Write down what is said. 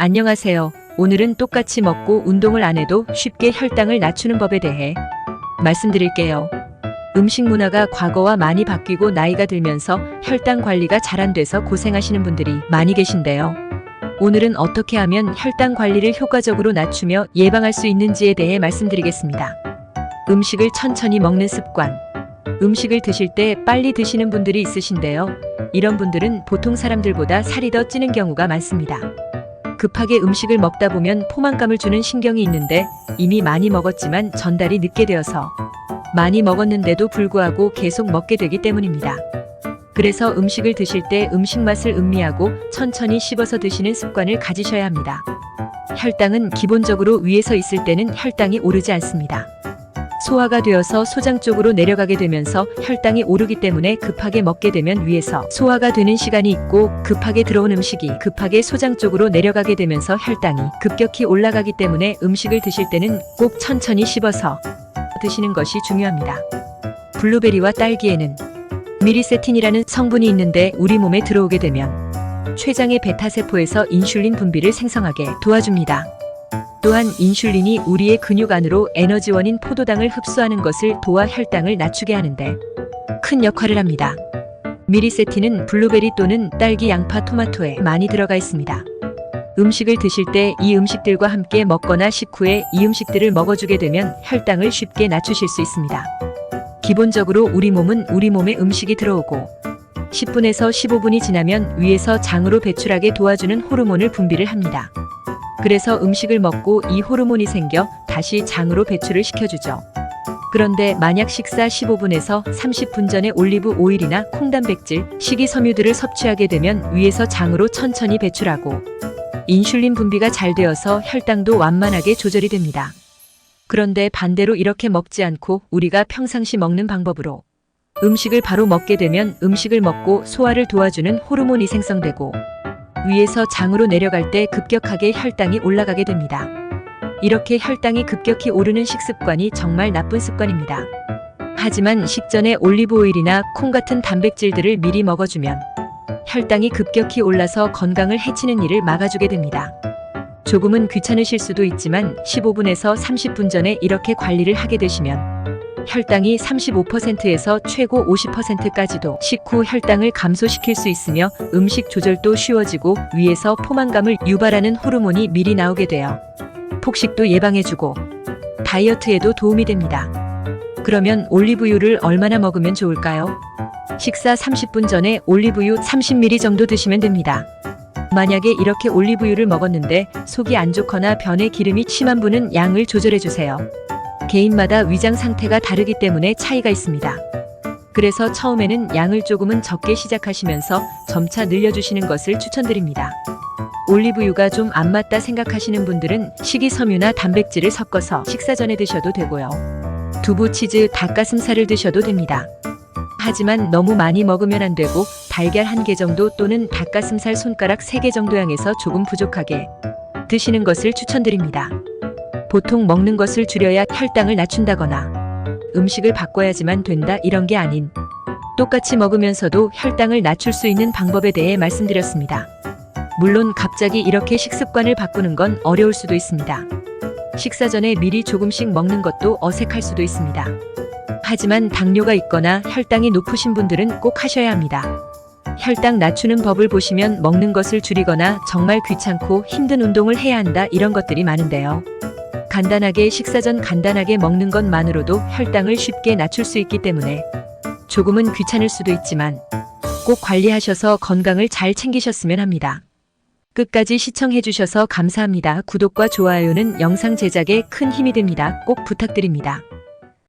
안녕하세요. 오늘은 똑같이 먹고 운동을 안 해도 쉽게 혈당을 낮추는 법에 대해 말씀드릴게요. 음식 문화가 과거와 많이 바뀌고 나이가 들면서 혈당 관리가 잘 안 돼서 고생하시는 분들이 많이 계신데요. 오늘은 어떻게 하면 혈당 관리를 효과적으로 낮추며 예방할 수 있는지에 대해 말씀드리겠습니다. 음식을 천천히 먹는 습관. 음식을 드실 때 빨리 드시는 분들이 있으신데요. 이런 분들은 보통 사람들보다 살이 더 찌는 경우가 많습니다. 급하게 음식을 먹다 보면 포만감을 주는 신경이 있는데 이미 많이 먹었지만 전달이 늦게 되어서 많이 먹었는데도 불구하고 계속 먹게 되기 때문입니다. 그래서 음식을 드실 때 음식 맛을 음미하고 천천히 씹어서 드시는 습관을 가지셔야 합니다. 혈당은 기본적으로 위에서 있을 때는 혈당이 오르지 않습니다. 소화가 되어서 소장 쪽으로 내려가게 되면서 혈당이 오르기 때문에 급하게 먹게 되면 위에서 소화가 되는 시간이 있고 급하게 들어온 음식이 급하게 소장 쪽으로 내려가게 되면서 혈당이 급격히 올라가기 때문에 음식을 드실 때는 꼭 천천히 씹어서 드시는 것이 중요합니다. 블루베리와 딸기에는 미리세틴이라는 성분이 있는데 우리 몸에 들어오게 되면 췌장의 베타세포에서 인슐린 분비를 생성하게 도와줍니다. 또한 인슐린이 우리의 근육 안으로 에너지원인 포도당을 흡수하는 것을 도와 혈당을 낮추게 하는데 큰 역할을 합니다. 미리세틴은 블루베리 또는 딸기, 양파, 토마토에 많이 들어가 있습니다. 음식을 드실 때 이 음식들과 함께 먹거나 식후에 이 음식들을 먹어주게 되면 혈당을 쉽게 낮추실 수 있습니다. 기본적으로 우리 몸은 우리 몸에 음식이 들어오고 10분에서 15분이 지나면 위에서 장으로 배출하게 도와주는 호르몬을 분비를 합니다. 그래서 음식을 먹고 이 호르몬이 생겨 다시 장으로 배출을 시켜주죠. 그런데 만약 식사 15분에서 30분 전에 올리브 오일이나 콩단백질, 식이섬유들을 섭취하게 되면 위에서 장으로 천천히 배출하고 인슐린 분비가 잘 되어서 혈당도 완만하게 조절이 됩니다. 그런데 반대로 이렇게 먹지 않고 우리가 평상시 먹는 방법으로 음식을 바로 먹게 되면 음식을 먹고 소화를 도와주는 호르몬이 생성되고 위에서 장으로 내려갈 때 급격하게 혈당이 올라가게 됩니다. 이렇게 혈당이 급격히 오르는 식습관이 정말 나쁜 습관입니다. 하지만 식전에 올리브 오일이나 콩 같은 단백질들을 미리 먹어주면 혈당이 급격히 올라서 건강을 해치는 일을 막아주게 됩니다. 조금은 귀찮으실 수도 있지만 15분에서 30분 전에 이렇게 관리를 하게 되시면 혈당이 35%에서 최고 50%까지도 식후 혈당을 감소시킬 수 있으며 음식 조절도 쉬워지고 위에서 포만감을 유발하는 호르몬이 미리 나오게 되어 폭식도 예방해주고 다이어트에도 도움이 됩니다. 그러면 올리브유를 얼마나 먹으면 좋을까요? 식사 30분 전에 올리브유 30ml 정도 드시면 됩니다. 만약에 이렇게 올리브유를 먹었는데 속이 안 좋거나 변에 기름이 심한 분은 양을 조절해주세요. 개인마다 위장 상태가 다르기 때문에 차이가 있습니다. 그래서 처음에는 양을 조금은 적게 시작하시면서 점차 늘려주시는 것을 추천드립니다. 올리브유가 좀 안 맞다 생각하시는 분들은 식이섬유나 단백질을 섞어서 식사 전에 드셔도 되고요. 두부, 치즈, 닭가슴살을 드셔도 됩니다. 하지만 너무 많이 먹으면 안 되고 달걀 1개 정도 또는 닭가슴살 손가락 3개 정도 양에서 조금 부족하게 드시는 것을 추천드립니다. 보통 먹는 것을 줄여야 혈당을 낮춘다거나 음식을 바꿔야지만 된다 이런 게 아닌 똑같이 먹으면서도 혈당을 낮출 수 있는 방법에 대해 말씀드렸습니다. 물론 갑자기 이렇게 식습관을 바꾸는 건 어려울 수도 있습니다. 식사 전에 미리 조금씩 먹는 것도 어색할 수도 있습니다. 하지만 당뇨가 있거나 혈당이 높으신 분들은 꼭 하셔야 합니다. 혈당 낮추는 법을 보시면 먹는 것을 줄이거나 정말 귀찮고 힘든 운동을 해야 한다 이런 것들이 많은데요. 간단하게 식사 전 간단하게 먹는 것만으로도 혈당을 쉽게 낮출 수 있기 때문에 조금은 귀찮을 수도 있지만 꼭 관리하셔서 건강을 잘 챙기셨으면 합니다. 끝까지 시청해주셔서 감사합니다. 구독과 좋아요는 영상 제작에 큰 힘이 됩니다. 꼭 부탁드립니다.